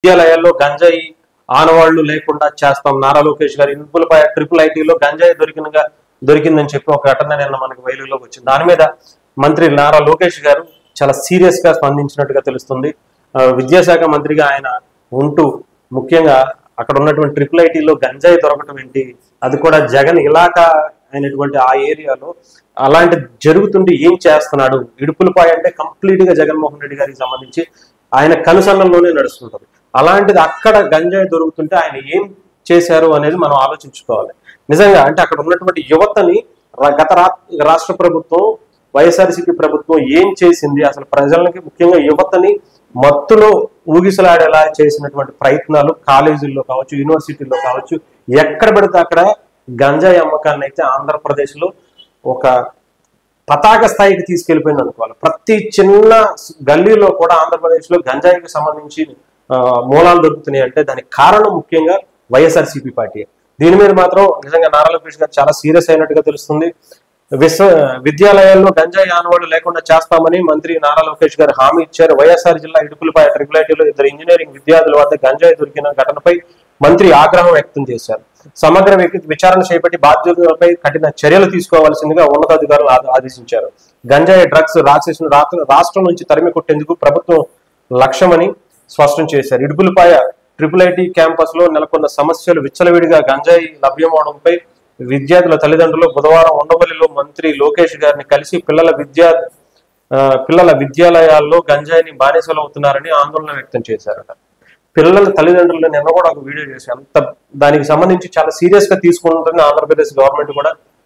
విద్యాలయాల్లో గంజాయి ఆనవాళ్లు లేకుండా చేస్తాం. నారా లోకేష్ గారు ఇనుపులపై ట్రిపుల్ ఐటీలో గంజాయి దొరికిందని చెప్పి ఒక ఘటన నిన్న మనకు వెలుగులోకి వచ్చింది. దాని మీద మంత్రి నారా లోకేష్ గారు చాలా సీరియస్ గా స్పందించినట్టుగా తెలుస్తుంది. విద్యాశాఖ మంత్రిగా ఆయన ఉంటూ ముఖ్యంగా అక్కడ ఉన్నటువంటి ట్రిపుల్ ఐటీలో గంజాయి దొరకటం ఏంటి, అది కూడా జగన్ ఇలాకా అయినటువంటి ఆ ఏరియాలో అలాంటి జరుగుతుంటే ఏం చేస్తున్నాడు. ఇడుపులపాయ అంటే కంప్లీట్ గా జగన్మోహన్ రెడ్డి గారికి సంబంధించి ఆయన కనుసన్నల్లోనే నడుస్తుంటది. అలాంటిది అక్కడ గంజాయి దొరుకుతుంటే ఆయన ఏం చేశారు అనేది మనం ఆలోచించుకోవాలి. నిజంగా అంటే అక్కడ ఉన్నటువంటి యువతని గత రాష్ట్ర ప్రభుత్వం వైఎస్ఆర్సీపీ ప్రభుత్వం ఏం చేసింది, అసలు ప్రజలకి ముఖ్యంగా యువతని మత్తులో ఊగిసలాడేలా చేసినటువంటి ప్రయత్నాలు కాలేజీల్లో కావచ్చు, యూనివర్సిటీల్లో కావచ్చు, ఎక్కడ పెడితే అక్కడ గంజాయి అమ్మకాన్ని అయితే ఆంధ్రప్రదేశ్ లో ఒక పతాక స్థాయికి తీసుకెళ్లిపోయింది అనుకోవాలి. ప్రతి చిన్న గల్లీలో కూడా ఆంధ్రప్రదేశ్ లో గంజాయికి సంబంధించి మూలాలు దొరుకుతున్నాయి అంటే దానికి కారణం ముఖ్యంగా వైఎస్ఆర్సీపీ పార్టీ. దీని మీద మాత్రం నిజంగా నారా లోకేష్ గారు చాలా సీరియస్ అయినట్టుగా తెలుస్తుంది. విద్యాలయాల్లో గంజాయి ఆనవాళ్లు లేకుండా చేస్తామని మంత్రి నారా లోకేష్ గారు హామీ ఇచ్చారు. వైఎస్ఆర్ జిల్లా ఇడుపులపాయ ట్రిపుల్ ఐటీలో 2 ఇంజనీరింగ్ విద్యార్థుల వద్ద గంజాయి దొరికిన ఘటనపై మంత్రి ఆగ్రహం వ్యక్తం చేశారు. సమగ్ర విచారణ చేపట్టి బాధ్యులపై కఠిన చర్యలు తీసుకోవాల్సిందిగా ఉన్నతాధికారులు ఆదేశించారు. గంజాయి డ్రగ్స్ రాష్ట్రం నుంచి తరిమి కొట్టేందుకు ప్రభుత్వం లక్ష్యమని స్పష్టం చేశారు. ఇడుపులపాయ ట్రిపుల్ ఐటీ క్యాంపస్ లో నెలకొన్న సమస్యలు విచ్చలవిడిగా గంజాయి లభ్యమవడంపై విద్యార్థుల తల్లిదండ్రులు బుధవారం ఉండవల్లిలో మంత్రి లోకేష్ గారిని కలిసి పిల్లల విద్యాలయాల్లో గంజాయిని బానిసలు అవుతున్నారని ఆందోళన వ్యక్తం చేశారట. పిల్లల తల్లిదండ్రులు నిన్న కూడా ఒక వీడియో చేసి అంత దానికి సంబంధించి చాలా సీరియస్ గా తీసుకుంటుంది ఆంధ్రప్రదేశ్ గవర్నమెంట్ కూడా.